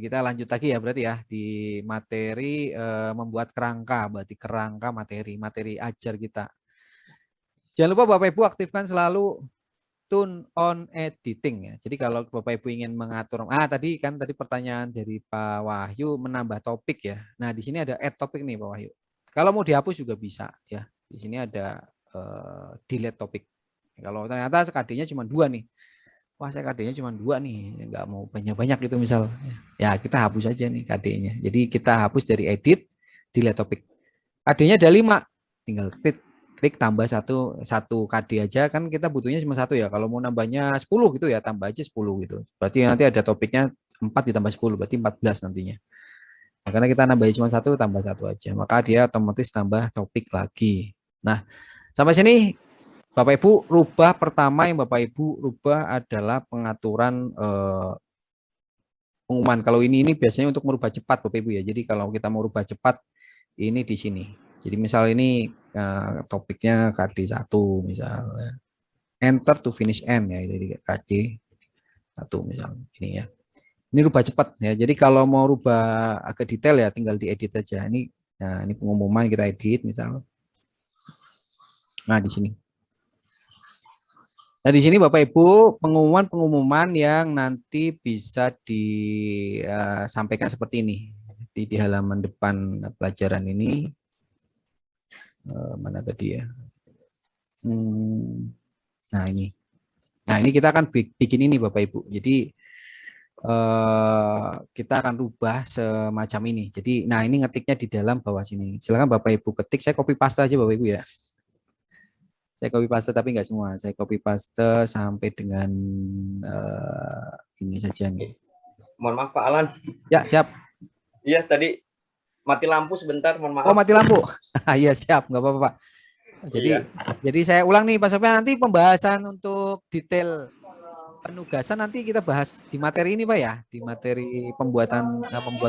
kita lanjut lagi ya berarti ya di materi membuat kerangka, berarti kerangka materi ajar kita. Jangan lupa Bapak Ibu aktifkan selalu turn on editing ya. Jadi kalau Bapak Ibu ingin mengatur, tadi pertanyaan dari Pak Wahyu menambah topik ya. Nah di sini ada add topik nih Pak Wahyu. Kalau mau dihapus juga bisa ya. Di sini ada delete topik. Kalau ternyata KD-nya cuma 2 nih. Wah saya KD-nya cuma 2 nih, nggak mau banyak-banyak gitu misal. Ya kita hapus aja nih KD-nya. Jadi kita hapus dari edit, delete topik. KD-nya ada 5, tinggal klik tambah satu KD aja, kan kita butuhnya cuma 1 ya. Kalau mau nambahnya 10 gitu ya tambah aja 10 gitu. Berarti nanti ada topiknya 4 ditambah 10 berarti 14 nantinya. Nah, karena kita nambahnya cuma 1 tambah 1 aja, maka dia otomatis tambah topik lagi. Nah sampai sini Bapak Ibu rubah, pertama yang Bapak Ibu rubah adalah pengaturan pengumuman. Kalau ini biasanya untuk merubah cepat Bapak Ibu ya. Jadi kalau kita mau rubah cepat ini di sini. Jadi misal ini topiknya KD1 misalnya. Enter to finish end ya, jadi KD1 misalnya ini ya. Ini rubah cepat ya. Jadi kalau mau rubah agak detail ya tinggal diedit aja. Ini pengumuman kita edit misalnya. Nah, di sini. Nah, di sini Bapak Ibu pengumuman yang nanti bisa disampaikan seperti ini. Di halaman depan pelajaran ini mana tadi ya? Nah, ini. Nah, ini kita akan bikin ini Bapak Ibu. Jadi kita akan rubah semacam ini. Jadi, nah ini ngetiknya di dalam bawah sini. Silakan Bapak Ibu ketik. Saya copy paste aja Bapak Ibu ya. Saya copy paste tapi nggak semua. Saya copy paste sampai dengan ini saja nih. Mohon maaf Pak Alan. Ya siap. Iya tadi mati lampu sebentar. Mohon maaf. Oh mati lampu. Iya siap, nggak apa-apa Pak. Jadi saya ulang nih Pak Sofyan, nanti pembahasan untuk detail penugasan nanti kita bahas di materi ini Pak ya, di materi pembuat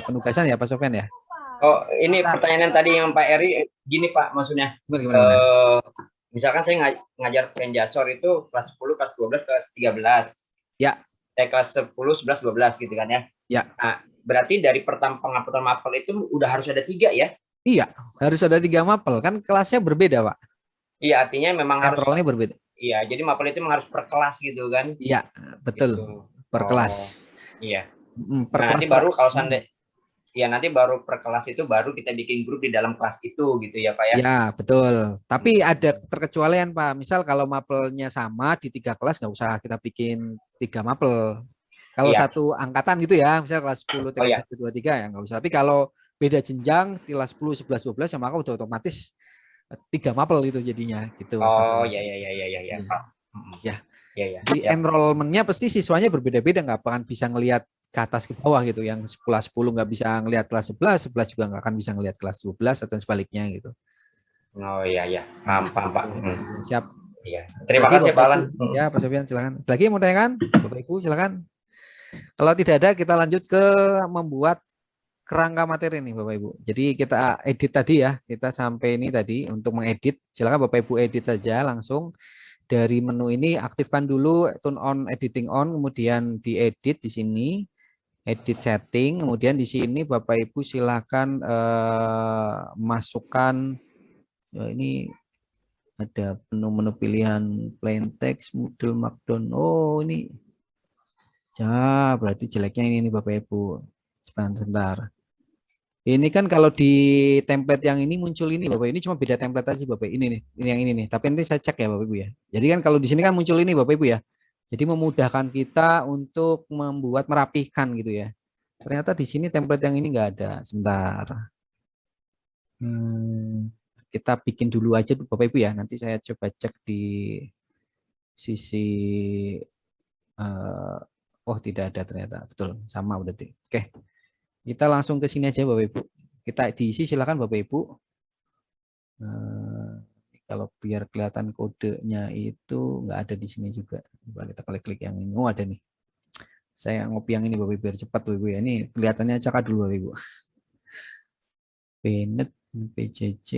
penugasan ya Pak Sofyan ya. Oh ini pertanyaan tadi yang Pak Eri gini Pak maksudnya. Gimana? Misalkan saya ngajar penjasor itu kelas 10, kelas 12, kelas 13. Ya. Kelas 10, 11, 12 gitu kan ya. Ya. Nah, berarti dari pengangkutan mapel itu udah harus ada 3 ya? Iya, harus ada 3 mapel. Kan kelasnya berbeda Pak. Iya, artinya memang Kontrolnya berbeda. Iya, jadi mapel itu memang harus per kelas gitu kan? Iya, betul. Gitu. Per kelas. Iya. Per nah, kelas nanti baru kalau ya nanti baru per kelas itu baru kita bikin grup di dalam kelas itu gitu ya Pak ya? Ya betul. Tapi ada terkecualian Pak. Misal kalau mapelnya sama di 3 kelas nggak usah kita bikin 3 mapel. Kalau satu angkatan gitu ya, misal kelas 10, kelas 1, 2, 3 ya nggak usah. Tapi kalau beda jenjang kelas 10, 11, 12 ya maka udah otomatis 3 mapel itu jadinya gitu. Oh ya. Ya. Di enrollment-nya pasti siswanya berbeda-beda, nggak akan bisa ngelihat ke atas ke bawah gitu. Yang kelas 10 nggak bisa ngelihat kelas 11, 11 juga nggak akan bisa ngelihat kelas 12 atau sebaliknya gitu. Oh iya. Paham Pak. Siap. Iya. Terima kasih Pak Alan. Ya Pak Sofyan silakan. Lagi yang mau tanyakan? Bapak Ibu silakan. Kalau tidak ada kita lanjut ke membuat kerangka materi nih Bapak Ibu. Jadi kita edit tadi ya. Kita sampai ini tadi untuk mengedit. Silakan Bapak Ibu edit saja langsung. Dari menu ini aktifkan dulu turn on editing on, kemudian diedit di sini, edit setting, kemudian di sini Bapak Ibu silakan masukkan ini ada menu pilihan plain text, model markdown. Oh ini ya berarti jeleknya ini nih Bapak Ibu. Sebentar. Ini kan kalau di template yang ini muncul ini Bapak, ini cuma beda template aja Bapak. Ini nih, ini yang ini nih. Tapi nanti saya cek ya Bapak Ibu ya. Jadi kan kalau di sini kan muncul ini Bapak Ibu ya. Jadi memudahkan kita untuk membuat merapihkan gitu ya. Ternyata di sini template yang ini enggak ada. Sebentar. Kita bikin dulu aja Bapak Ibu ya. Nanti saya coba cek di sisi oh tidak ada ternyata. Betul, sama berarti. Oke. Kita langsung ke sini aja Bapak Ibu. Kita diisi silakan Bapak Ibu. Kalau biar kelihatan kodenya itu nggak ada di sini juga. Coba kita klik yang ini. Oh ada nih. Saya ngopi yang ini Bapak Ibu biar cepat Bapak Ibu ya. Ini kelihatannya cakap dulu Bapak Ibu. Bennett, PJJ.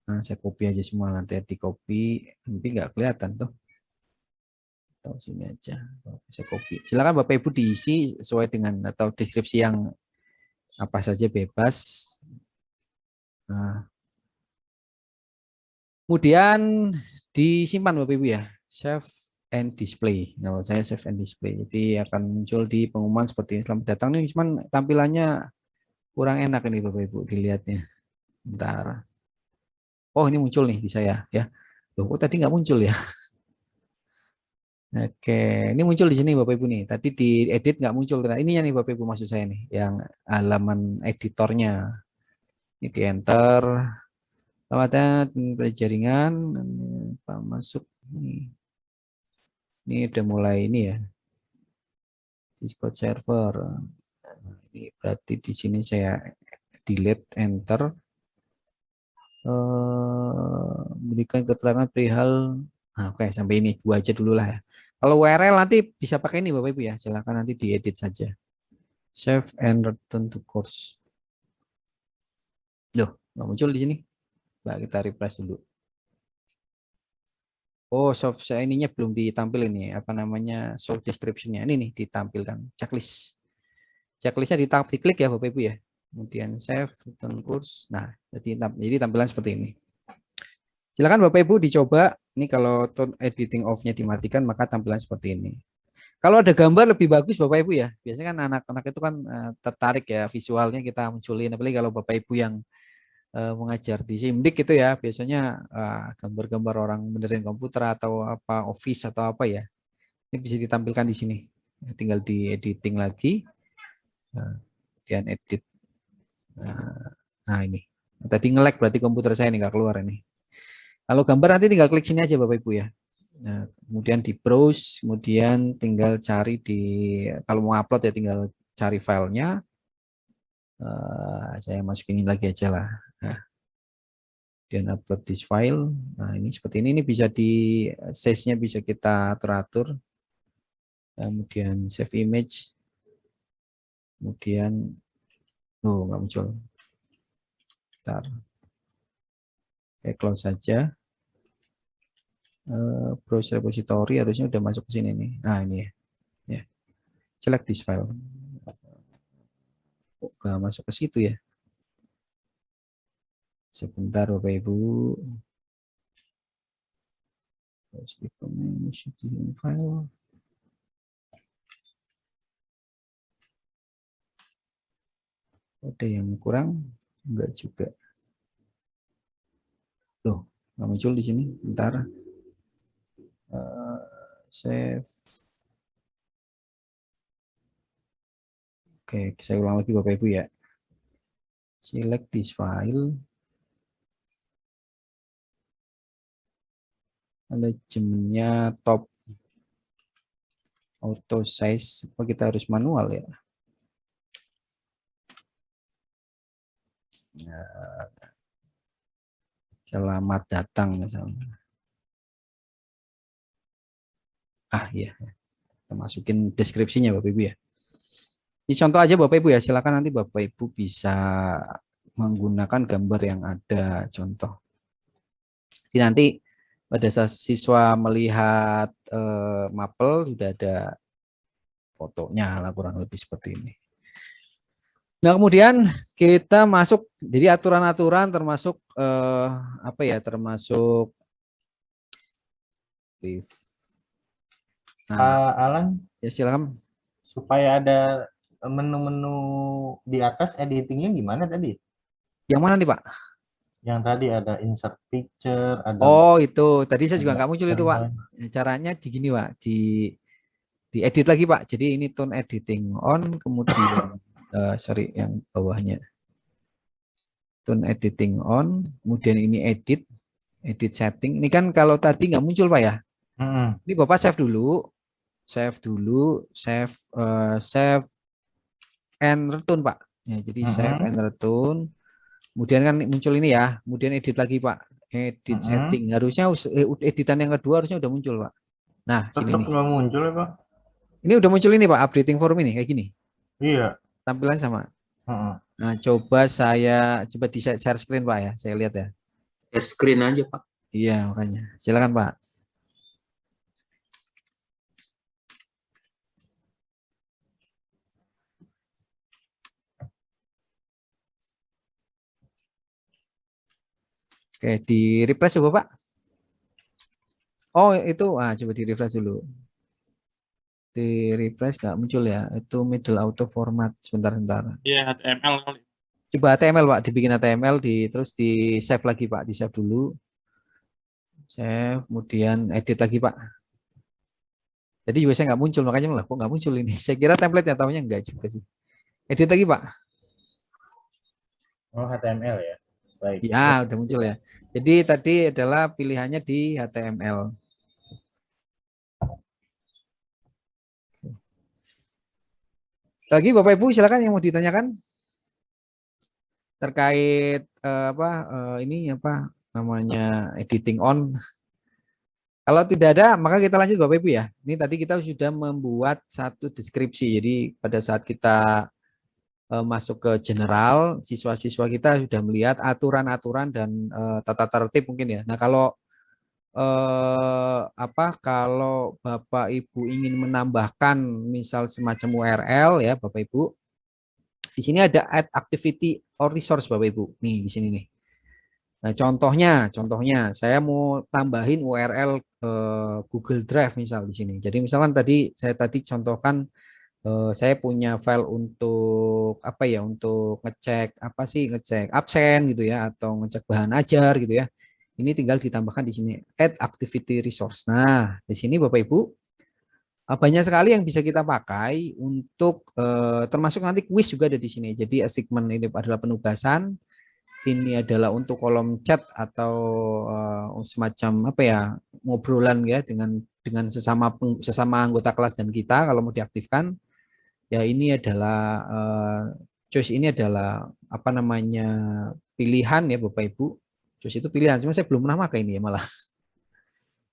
Nah, saya copy aja semua nanti di copy. Nanti nggak kelihatan tuh. atau sini aja. Saya copy. Silakan Bapak Ibu diisi sesuai dengan atau deskripsi yang apa saja bebas. Nah, kemudian disimpan Bapak Ibu ya. Save and display. Nah, saya save and display. Jadi akan muncul di pengumuman seperti ini. Selamat datang nih, cuman tampilannya kurang enak ini Bapak Ibu dilihatnya. Bentar. Oh, ini muncul nih di saya ya. Loh, kok tadi nggak muncul ya? Oke, ini muncul di sini Bapak Ibu nih. Tadi di edit nggak muncul. Nah, ininya nih Bapak Ibu maksud saya nih, yang halaman editornya. Ini di enter. Selamat jaringan. Pak masuk nih. Ini udah mulai ini ya. Discord server. Ini berarti di sini saya delete enter. Berikan keterangan perihal. Nah, oke, sampai ini gua aja dulu lah ya. Kalau URL nanti bisa pakai ini Bapak Ibu ya. Silakan nanti diedit saja. Save and return to course. Loh, nggak muncul di sini. Mbak, kita refresh dulu. Oh, soft saya ininya belum ditampilin nih. Apa namanya? Soft description-nya. Ini nih ditampilkan checklist. Checklistnya diklik ya Bapak Ibu ya. Kemudian save, return course. Nah, jadi tampilan seperti ini. Silakan Bapak Ibu dicoba. Ini kalau tone editing off-nya dimatikan maka tampilan seperti ini. Kalau ada gambar lebih bagus Bapak Ibu ya. Biasanya kan anak-anak itu kan tertarik ya visualnya kita munculin. Apalagi kalau Bapak Ibu yang mengajar di Simdik itu ya. Biasanya gambar-gambar orang benerin komputer atau apa office atau apa ya. Ini bisa ditampilkan di sini. Tinggal di editing lagi. Kemudian edit. Nah ini. Tadi nge-lag berarti komputer saya ini nggak keluar ini. Kalau gambar nanti tinggal klik sini aja Bapak Ibu ya. Nah, kemudian di browse, kemudian tinggal cari di, kalau mau upload ya tinggal cari filenya. Saya masukin ini lagi aja lah. Nah, kemudian upload this file. Nah ini seperti ini bisa di size-nya bisa kita atur-atur. Kemudian save image. Kemudian, oh nggak muncul. Bentar. Oke, close saja. Browse repository harusnya udah masuk ke sini nih. Nah ini ya. Select this file. Kok nggak masuk ke situ ya? Sebentar Bapak Ibu. File. Ada yang kurang? Enggak juga. Loh, nggak muncul di sini. Bentar. Save. Oke, saya ulang lagi Bapak Ibu ya. Select this file. Manajemennya top auto size. Apa kita harus manual ya? Selamat datang misalnya. Iya. Kita masukin deskripsinya Bapak Ibu ya. Ini contoh aja Bapak Ibu ya, silakan nanti Bapak Ibu bisa menggunakan gambar yang ada contoh. Jadi nanti pada saat siswa melihat mapel sudah ada fotonya lah kurang lebih seperti ini. Nah kemudian kita masuk, jadi aturan-aturan termasuk apa ya, termasuk Alan, ya silakan. supaya ada menu-menu di atas editingnya gimana tadi? Yang mana nih Pak? Yang tadi ada insert picture, ada Oh itu tadi saya juga nggak muncul itu Pak. Caranya di gini Pak, di edit lagi Pak. Jadi ini tone editing on, kemudian sorry yang bawahnya tone editing on, kemudian ini edit setting. Ini kan kalau tadi nggak muncul Pak ya. Ini Bapak save dulu, save and return Pak. Ya, jadi save and return. Kemudian kan muncul ini ya, kemudian edit lagi Pak. Edit setting. Harusnya editan yang kedua harusnya udah muncul Pak. Nah, sini nih. Belum muncul ya Pak? Ini udah muncul ini Pak, updating form ini kayak gini. Iya. Tampilan sama. Nah, coba di share screen Pak ya, saya lihat ya. Share screen aja Pak. Iya, makanya. Silakan Pak. Oke, di refresh coba Pak. Oh itu, coba di refresh dulu. Di refresh nggak muncul ya, itu middle auto format. Sebentar. Iya, HTML kali. Coba HTML Pak, dibikin HTML, terus di save lagi Pak, di save dulu. Save, kemudian edit lagi Pak. Jadi juga saya nggak muncul, makanya malah kok nggak muncul ini. Saya kira template-nya, tahunya enggak juga sih. Edit lagi Pak. Oh, HTML ya. Baik. Ya, udah muncul ya. Jadi tadi adalah pilihannya di HTML. Lagi Bapak Ibu silakan yang mau ditanyakan terkait ini apa namanya editing on. Kalau tidak ada, maka kita lanjut Bapak Ibu ya. Ini tadi kita sudah membuat satu deskripsi. Jadi pada saat kita masuk ke general, siswa-siswa kita sudah melihat aturan-aturan dan tata tertib mungkin ya. Nah, kalau kalau Bapak Ibu ingin menambahkan misal semacam URL ya Bapak Ibu, di sini ada add activity or resource Bapak Ibu. Nih di sini nih. Nah, contohnya saya mau tambahin URL Google Drive misal di sini. Jadi misalkan saya tadi contohkan saya punya file untuk apa ya, untuk ngecek absen gitu ya, atau ngecek bahan ajar gitu ya. Ini tinggal ditambahkan di sini add activity resource. Nah, di sini Bapak Ibu banyak sekali yang bisa kita pakai untuk termasuk nanti kuis juga ada di sini. Jadi assignment ini adalah penugasan, ini adalah untuk kolom chat atau semacam apa ya, ngobrolan ya dengan sesama anggota kelas dan kita kalau mau diaktifkan. Ya ini adalah choice, ini adalah apa namanya, pilihan ya Bapak Ibu. Choice itu pilihan, cuma saya belum pernah pakai ini ya malah.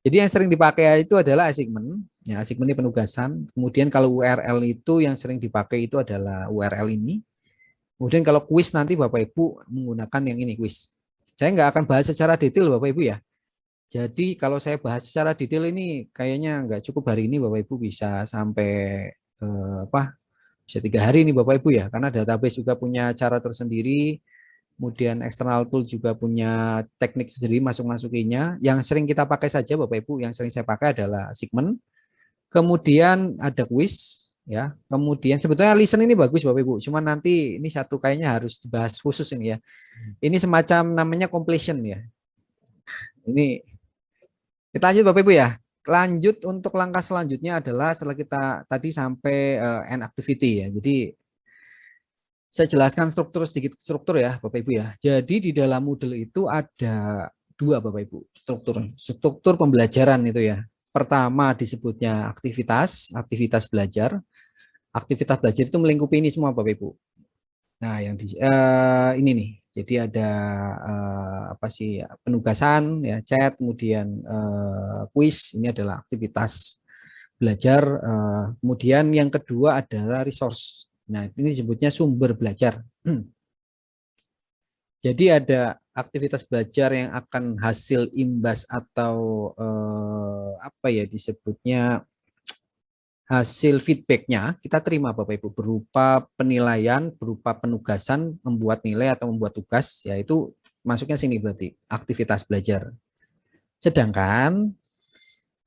Jadi yang sering dipakai itu adalah assignment, ya assignment ini penugasan. Kemudian kalau URL itu yang sering dipakai itu adalah URL ini. Kemudian kalau kuis nanti Bapak Ibu menggunakan yang ini kuis. Saya nggak akan bahas secara detail Bapak Ibu ya. Jadi kalau saya bahas secara detail ini kayaknya nggak cukup hari ini Bapak Ibu, bisa sampai bisa 3 hari ini Bapak Ibu ya, karena database juga punya cara tersendiri, kemudian external tool juga punya teknik sendiri masuk-masukinya. Yang sering kita pakai saja Bapak Ibu, yang sering saya pakai adalah segment, kemudian ada quiz ya, kemudian sebetulnya listen ini bagus Bapak Ibu, cuman nanti ini satu kayaknya harus dibahas khusus ini ya. Ini semacam namanya completion ya. Ini kita lanjut Bapak Ibu ya. Lanjut untuk langkah selanjutnya adalah setelah kita tadi sampai end activity ya. Jadi saya jelaskan sedikit struktur ya Bapak Ibu ya. Jadi di dalam Moodle itu ada 2 Bapak Ibu struktur pembelajaran itu ya. Pertama disebutnya aktivitas belajar. Aktivitas belajar itu melingkupi ini semua Bapak Ibu. Nah yang ini nih. Jadi ada penugasan ya, chat, kemudian kuis, ini adalah aktivitas belajar. Kemudian yang kedua adalah resource. Nah, ini disebutnya sumber belajar. Jadi ada aktivitas belajar yang akan hasil imbas atau disebutnya hasil feedbacknya kita terima Bapak Ibu berupa penilaian, berupa penugasan, membuat nilai atau membuat tugas, yaitu masuknya sini berarti aktivitas belajar. Sedangkan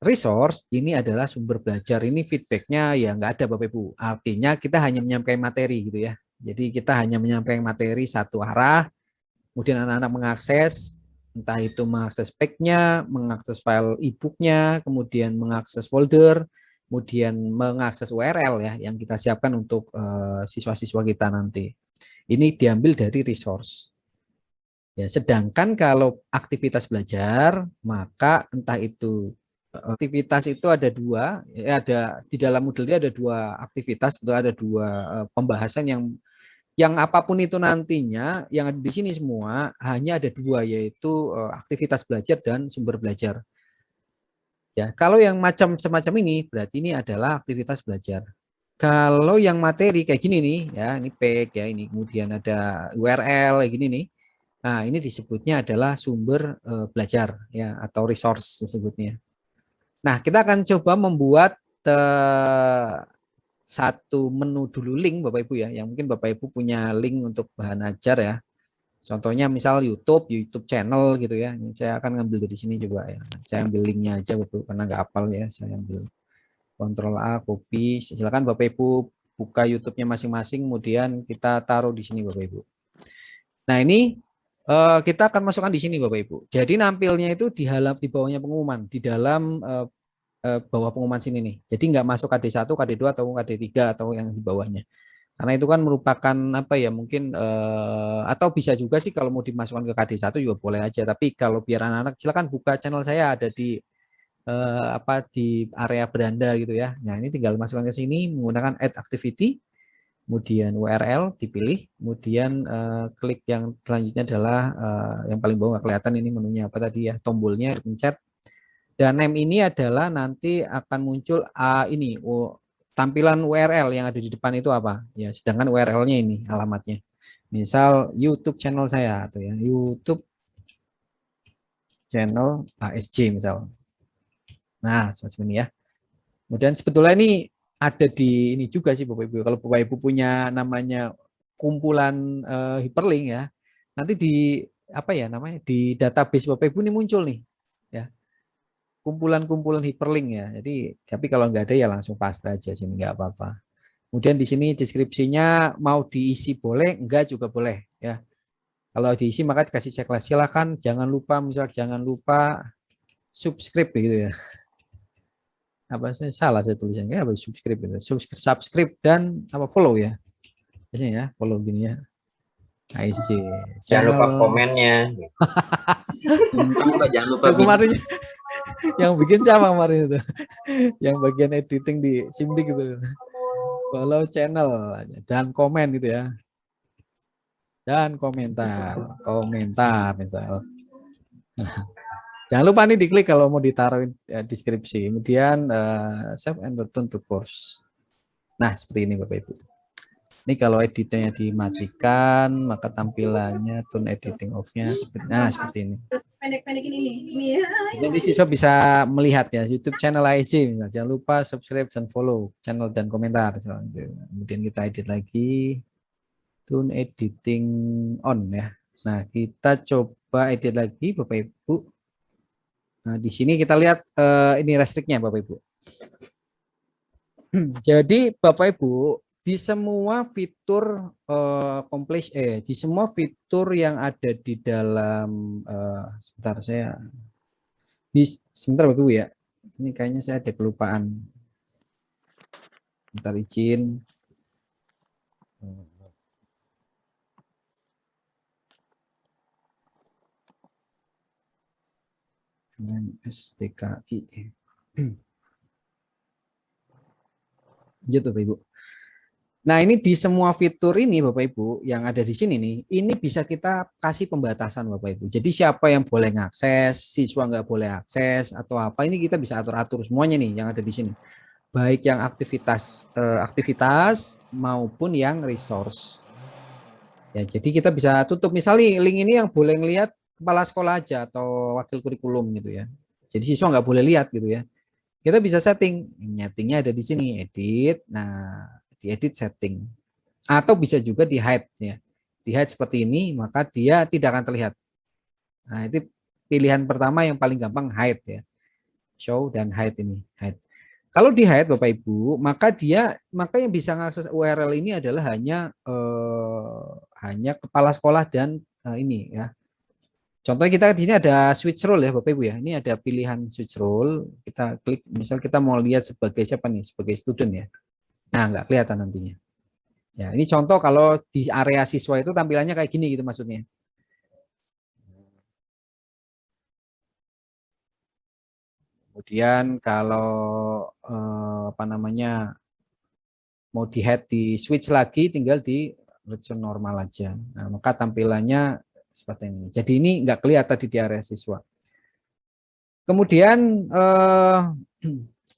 resource ini adalah sumber belajar, ini feedbacknya ya nggak ada Bapak Ibu. Artinya kita hanya menyampaikan materi gitu ya. Jadi kita hanya menyampaikan materi satu arah, kemudian anak-anak mengakses, entah itu mengakses spek-nya, mengakses file e-book-nya, kemudian mengakses folder, kemudian mengakses URL ya yang kita siapkan untuk siswa-siswa kita nanti. Ini diambil dari resource. Ya, sedangkan kalau aktivitas belajar, maka entah itu aktivitas itu ada 2, ya ada di dalam Moodle ada 2 aktivitas, atau ada 2 pembahasan yang apapun itu nantinya yang ada di sini semua hanya ada 2, yaitu aktivitas belajar dan sumber belajar. Ya, kalau yang semacam ini berarti ini adalah aktivitas belajar. Kalau yang materi kayak gini nih, ya ini page ya, ini kemudian ada URL kayak gini nih. Nah, ini disebutnya adalah sumber belajar ya, atau resource disebutnya. Nah, kita akan coba membuat satu menu dulu link Bapak Ibu ya, yang mungkin Bapak Ibu punya link untuk bahan ajar ya. Contohnya misal YouTube channel gitu ya. Ini saya akan ngambil dari sini coba ya. Saya ambil linknya aja Bapak Ibu, karena nggak hafal ya. Saya ambil Ctrl A, copy. Silakan Bapak Ibu buka YouTube-nya masing-masing, kemudian kita taruh di sini Bapak Ibu. Nah ini kita akan masukkan di sini Bapak Ibu. Jadi nampilnya itu di bawahnya pengumuman, di dalam bawah pengumuman sini nih. Jadi nggak masuk KD1, KD2 atau KD3 atau yang di bawahnya. Karena itu kan merupakan apa ya, mungkin atau bisa juga sih kalau mau dimasukkan ke KD1 juga boleh aja. Tapi kalau biar anak-anak silakan buka channel saya, ada di di area beranda gitu ya. Nah, ini tinggal masukkan ke sini menggunakan add activity, kemudian URL dipilih, kemudian klik yang selanjutnya adalah yang paling bawah nggak kelihatan ini menunya apa tadi ya, tombolnya dipencet. Dan name ini adalah nanti akan muncul ini tampilan URL yang ada di depan itu apa ya, sedangkan URL-nya ini alamatnya. Misal YouTube channel saya atau ya YouTube channel ASJ misal. Nah, semacam ini ya. Kemudian sebetulnya ini ada di ini juga sih Bapak Ibu. Kalau Bapak Ibu punya namanya kumpulan hyperlink ya, nanti di apa ya namanya di database Bapak Ibu ini muncul nih ya. Kumpulan-kumpulan hyperlink ya. Jadi tapi kalau nggak ada ya langsung paste aja sini nggak apa-apa. Kemudian di sini deskripsinya mau diisi boleh, enggak juga boleh ya. Kalau diisi maka dikasih checklist, silakan jangan lupa subscribe gitu ya. Apa saya salah saya tulisannya apa subscribe itu. Subscribe dan apa follow ya. Biasanya ya, follow gini ya. IC. Jangan lupa komennya. Jangan lupa kemarin yang bikin siapa kemarin itu? Yang bagian editing di Simdik itu. Follow channel dan komen gitu ya. Dan komentar misal. Jangan lupa nih diklik kalau mau ditaruhin deskripsi. Kemudian save and return to course. Nah, seperti ini Bapak Ibu. Ini kalau editingnya dimatikan, maka tampilannya tone editing off-nya seperti ini. Pendek-pendek ini. Jadi siswa bisa melihat ya YouTube channel IC. Jangan lupa subscribe dan follow channel dan komentar. Kemudian kita edit lagi. Tone editing on ya. Nah, kita coba edit lagi Bapak Ibu. Nah, di sini kita lihat ini restriknya Bapak Ibu. Jadi Bapak Ibu, di semua fitur di semua fitur yang ada di dalam sebentar Bapak Ibu ya. Ini kayaknya saya ada kelupaan. Bentar izin. STKI. Gitu Bapak Ibu. Nah, ini di semua fitur ini Bapak Ibu yang ada di sini nih, ini bisa kita kasih pembatasan Bapak Ibu. Jadi siapa yang boleh ngakses, siswa nggak boleh akses atau apa, ini kita bisa atur-atur semuanya nih yang ada di sini. Baik yang aktivitas maupun yang resource. Ya, jadi kita bisa tutup misalnya link ini yang boleh ngelihat kepala sekolah aja atau wakil kurikulum gitu ya. Jadi siswa nggak boleh lihat gitu ya. Kita bisa settingnya ada di sini, edit. Nah, diedit setting. Atau bisa juga di hide ya. Di hide seperti ini, maka dia tidak akan terlihat. Nah, itu pilihan pertama yang paling gampang hide ya. Show dan hide ini, hide. Kalau di hide Bapak Ibu, maka yang bisa mengakses URL ini adalah hanya kepala sekolah dan ini ya. Contohnya kita di sini ada switch role ya Bapak Ibu ya. Ini ada pilihan switch role. Kita klik, misal kita mau lihat sebagai siapa nih? Sebagai student ya. Nah, nggak kelihatan nantinya. Ya, ini contoh kalau di area siswa itu tampilannya kayak gini gitu maksudnya. Kemudian kalau mau di head di switch lagi, tinggal di return normal aja. Nah, maka tampilannya seperti ini. Jadi ini nggak kelihatan di area siswa. Kemudian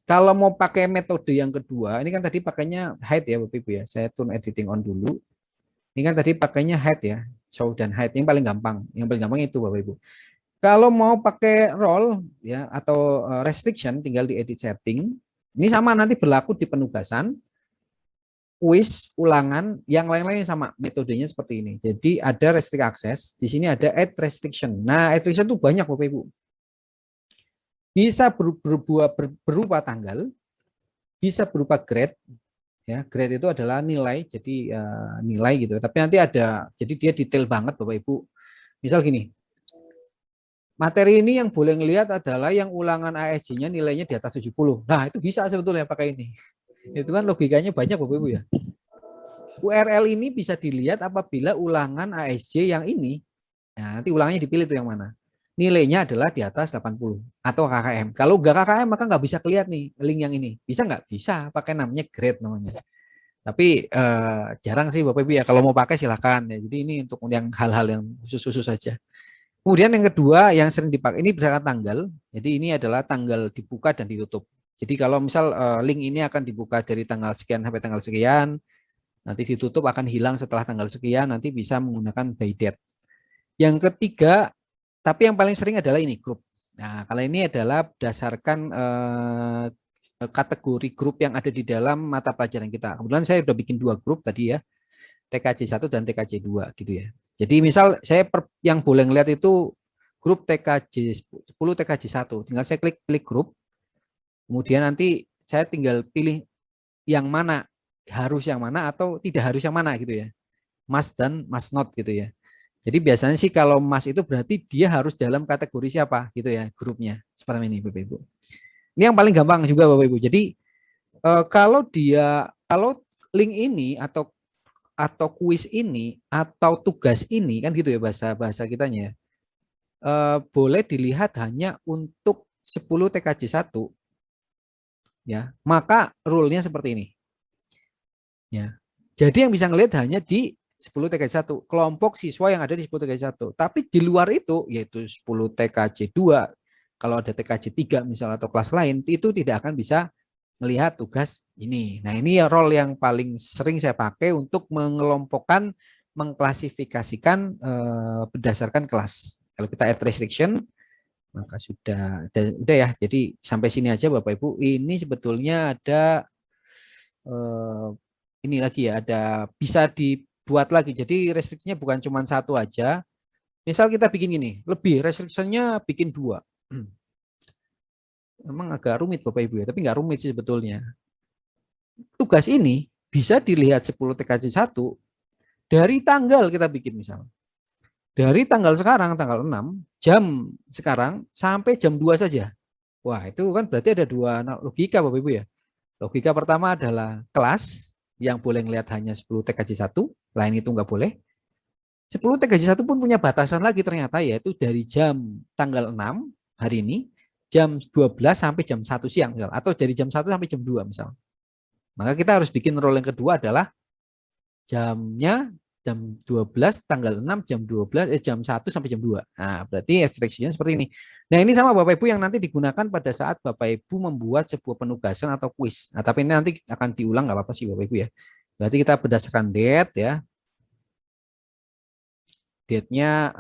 kalau mau pakai metode yang kedua, ini kan tadi pakainya hide ya Bapak Ibu ya. Saya turn editing on dulu. Ini kan tadi pakainya hide ya, show dan hide. Yang paling gampang. Yang paling gampang itu Bapak Ibu. Kalau mau pakai role ya atau restriction, tinggal di edit setting. Ini sama nanti berlaku di penugasan. kuis, ulangan, yang lain-lain sama metodenya seperti ini. Jadi ada restrict access, di sini ada add restriction. Nah, add restriction itu banyak Bapak Ibu. Bisa berupa tanggal, bisa berupa grade, ya grade itu adalah nilai, jadi nilai gitu. Tapi nanti ada, jadi dia detail banget Bapak Ibu. Misal gini, materi ini yang boleh ngelihat adalah yang ulangan ASJ-nya nilainya di atas 70. Nah itu bisa sebetulnya pakai ini. Itu kan logikanya banyak Bapak Ibu ya. URL ini bisa dilihat apabila ulangan ASJ yang ini, nah, nanti ulangannya dipilih tuh yang mana. Nilainya adalah di atas 80 atau KKM. Kalau enggak KKM maka nggak bisa kelihatan nih link yang ini. Bisa nggak? Bisa, pakai namanya grade namanya. Tapi jarang sih Bapak Ibu ya, kalau mau pakai silakan ya. Jadi ini untuk yang hal-hal yang khusus-khusus saja. Kemudian yang kedua yang sering dipakai ini berdasarkan tanggal. Jadi ini adalah tanggal dibuka dan ditutup. Jadi kalau misal link ini akan dibuka dari tanggal sekian sampai tanggal sekian, nanti ditutup akan hilang setelah tanggal sekian, nanti bisa menggunakan by date. Yang ketiga, tapi yang paling sering adalah ini grup. Nah, kalau ini adalah berdasarkan kategori grup yang ada di dalam mata pelajaran kita. Kebetulan saya sudah bikin 2 grup tadi ya, TKJ 1 dan TKJ 2 gitu ya. Jadi misal saya yang boleh ngeliat itu grup TKJ 10 TKJ 1, tinggal saya klik grup, kemudian nanti saya tinggal pilih yang mana, harus yang mana atau tidak harus yang mana gitu ya. Must dan must not gitu ya. Jadi biasanya sih kalau must itu berarti dia harus dalam kategori siapa gitu ya grupnya. Seperti ini Bapak Ibu. Ini yang paling gampang juga Bapak Ibu. Jadi kalau link ini atau kuis ini atau tugas ini kan gitu ya bahasa kitanya. Boleh dilihat hanya untuk 10 TKJ 1 ya. Maka rule-nya seperti ini. Ya. Jadi yang bisa ngelihat hanya di 10 TKJ 1, kelompok siswa yang ada di 10 TKJ 1. Tapi di luar itu, yaitu 10 TKJ 2, kalau ada TKJ 3 misalnya atau kelas lain, itu tidak akan bisa melihat tugas ini. Nah ini role yang paling sering saya pakai untuk mengelompokkan, mengklasifikasikan berdasarkan kelas. Kalau kita add restriction, maka sudah ya. Jadi sampai sini aja Bapak Ibu. Ini sebetulnya ada ini lagi ya, ada bisa dibuat lagi. Jadi restriksinya bukan cuma satu aja. Misal kita bikin ini, lebih restriksinya bikin 2. Memang agak rumit Bapak Ibu ya, tapi nggak rumit sih sebetulnya. Tugas ini bisa dilihat 10 TKJ 1 dari tanggal kita bikin misalnya. Dari tanggal sekarang, tanggal 6, jam sekarang sampai jam 2 saja. Wah itu kan berarti ada 2 logika Bapak Ibu ya. Logika pertama adalah kelas yang boleh ngelihat hanya 10 TKJ 1, lain itu nggak boleh. 10 TKJ 1 pun punya batasan lagi ternyata, yaitu dari jam tanggal 6 hari ini, jam 12 sampai jam 1 siang misal, atau dari jam 1 sampai jam 2 misal. Maka kita harus bikin rule yang kedua adalah jamnya jam 12 tanggal 6 jam 12 jam 1 sampai jam 2. Nah, berarti restriksinya seperti ini. Nah, ini sama Bapak Ibu yang nanti digunakan pada saat Bapak Ibu membuat sebuah penugasan atau kuis. Nah, tapi ini nanti akan diulang nggak apa-apa sih Bapak Ibu ya. Berarti kita berdasarkan date ya. Date-nya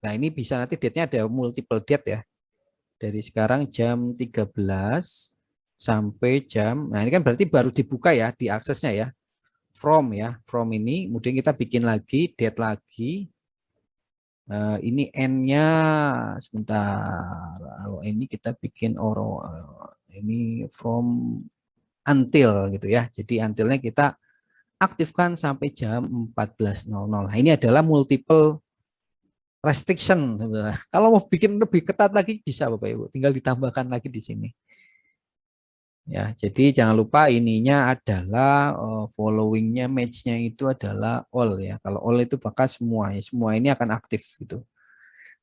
nah, ini bisa nanti date-nya ada multiple date ya. Dari sekarang jam 13 sampai jam, nah ini kan berarti baru dibuka ya, di aksesnya ya. From ya, from ini, kemudian kita bikin lagi, date lagi. Ini N-nya sebentar. Kalau ini kita bikin ini from until gitu ya. Jadi untilnya kita aktifkan sampai jam 14.00. Nah, ini adalah multiple restriction sebenarnya. Kalau mau bikin lebih ketat lagi bisa Bapak Ibu, tinggal ditambahkan lagi di sini. Ya, jadi jangan lupa ininya adalah followingnya match-nya itu adalah all ya. Kalau all itu bakal semua ya, semua ini akan aktif gitu.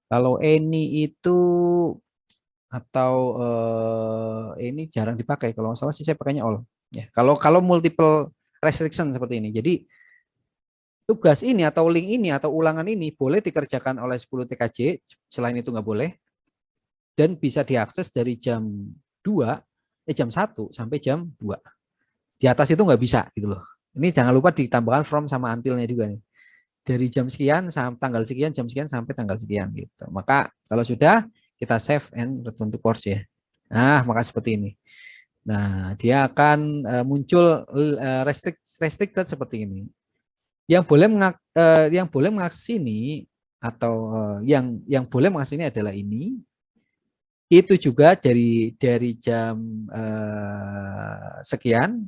Kalau any itu atau ini jarang dipakai. Kalau nggak salah sih saya pakainya all. Ya, kalau multiple restriction seperti ini. Jadi tugas ini atau link ini atau ulangan ini boleh dikerjakan oleh 10 TKJ, selain itu nggak boleh. Dan bisa diakses dari jam 2 jam 1 sampai jam 2. Di atas itu nggak bisa gitu loh. Ini jangan lupa ditambahkan from sama until-nya juga nih. Dari jam sekian sampai tanggal sekian, jam sekian sampai tanggal sekian gitu. Maka kalau sudah kita save and return to course ya. Nah, maka seperti ini. Nah, dia akan muncul restricted seperti ini. Yang boleh mengakses ini atau yang boleh mengakses ini adalah ini. Itu juga dari jam sekian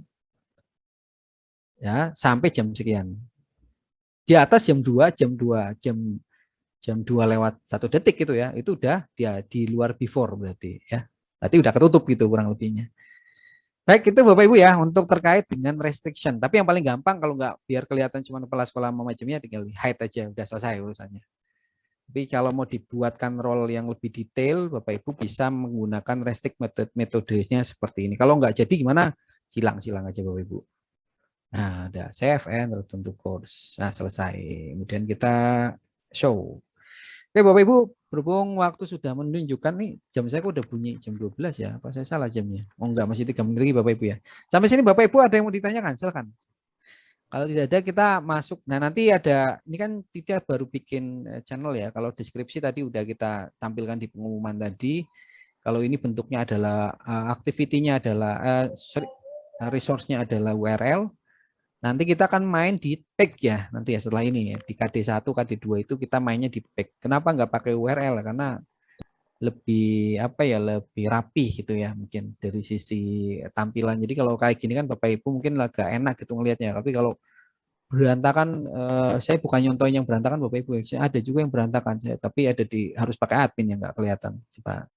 ya sampai jam sekian. Di atas jam 2 jam 2 lewat 1 detik gitu ya. Itu udah dia di luar before berarti ya. Berarti udah ketutup gitu kurang lebihnya. Baik, itu Bapak Ibu ya untuk terkait dengan restriction. Tapi yang paling gampang kalau nggak biar kelihatan cuma kepala sekolah macamnya tinggal hide aja udah selesai urusannya. Tapi kalau mau dibuatkan role yang lebih detail, Bapak Ibu bisa menggunakan restrict metodenya seperti ini. Kalau nggak jadi gimana? Silang aja Bapak Ibu. Nah, ada save and return to course. Nah, selesai. Kemudian kita show. Oke Bapak Ibu, berhubung waktu sudah menunjukkan nih, jam saya kok udah bunyi jam 12 ya, apa saya salah jamnya? Oh enggak, masih 3 menit lagi Bapak Ibu ya. Sampai sini Bapak Ibu ada yang mau ditanyakan, silakan. Kalau tidak ada kita masuk. Nah nanti ada, ini kan Tita baru bikin channel ya, kalau deskripsi tadi udah kita tampilkan di pengumuman tadi. Kalau ini bentuknya adalah, activity-nya adalah, resource-nya adalah URL. Nanti kita akan main di pack ya, nanti ya setelah ini ya, di KD1, KD2 itu kita mainnya di pack. Kenapa nggak pakai URL? Karena lebih apa ya, lebih rapi gitu ya mungkin dari sisi tampilan. Jadi kalau kayak gini kan Bapak Ibu mungkin agak enak gitu ngelihatnya. Tapi kalau berantakan, saya bukan nyontohin yang berantakan Bapak Ibu. Ada juga yang berantakan, tapi ada harus pakai admin yang nggak kelihatan. Coba.